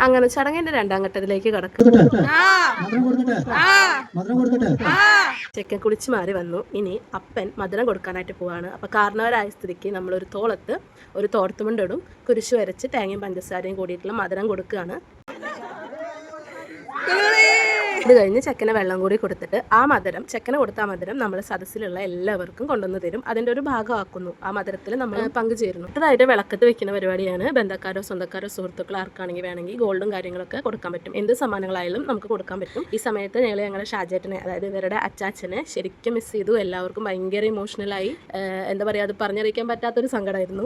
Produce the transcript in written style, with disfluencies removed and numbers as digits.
അങ്ങനെ ചടങ്ങിന്റെ രണ്ടാം ഘട്ടത്തിലേക്ക് കടക്കും. ചെക്കൻ കുളിച്ച് മാറി വന്നു. ഇനി അപ്പൻ മധുരം കൊടുക്കാനായിട്ട് പോവാണ്. അപ്പൊ കാരണവരായ സ്ഥിതിക്ക് നമ്മളൊരു തോളത്ത് ഒരു തോർത്തുമുണ്ടിടും, കുരിശു വരച്ച് തേങ്ങയും പഞ്ചസാരയും കൂടിയിട്ടുള്ള മധുരം കൊടുക്കുകയാണ്. ഇത് കഴിഞ്ഞ് ചെക്കനെ വെള്ളം കൂടി കൊടുത്തിട്ട് ആ മധുരം, ചെക്കനെ കൊടുത്ത ആ മധുരം നമ്മൾ സദസ്സിലുള്ള എല്ലാവർക്കും കൊണ്ടുവന്ന് തരും. അതിന്റെ ഒരു ഭാഗമാക്കുന്നു. ആ മധുരത്തിൽ നമ്മൾ പങ്കുചേരുന്നു. അതായത് വിളക്കത്ത് വെക്കുന്ന പരിപാടിയാണ്. ബന്ധക്കാരോ സ്വന്തക്കാരോ സുഹൃത്തുക്കളോ ആർക്കാണെങ്കിൽ വേണമെങ്കിൽ ഗോൾഡും കാര്യങ്ങളൊക്കെ കൊടുക്കാൻ പറ്റും. എന്ത് സമ്മാനങ്ങളായാലും നമുക്ക് കൊടുക്കാൻ പറ്റും. ഈ സമയത്ത് ഞങ്ങളുടെ ഷാജേട്ടനെ, അതായത് ഇവരുടെ അച്ചാച്ചനെ ശരിക്കും മിസ് ചെയ്തു. എല്ലാവർക്കും ഭയങ്കര ഇമോഷണലായി. എന്താ പറയുക, അത് പറഞ്ഞറിയിക്കാൻ പറ്റാത്തൊരു സങ്കടമായിരുന്നു.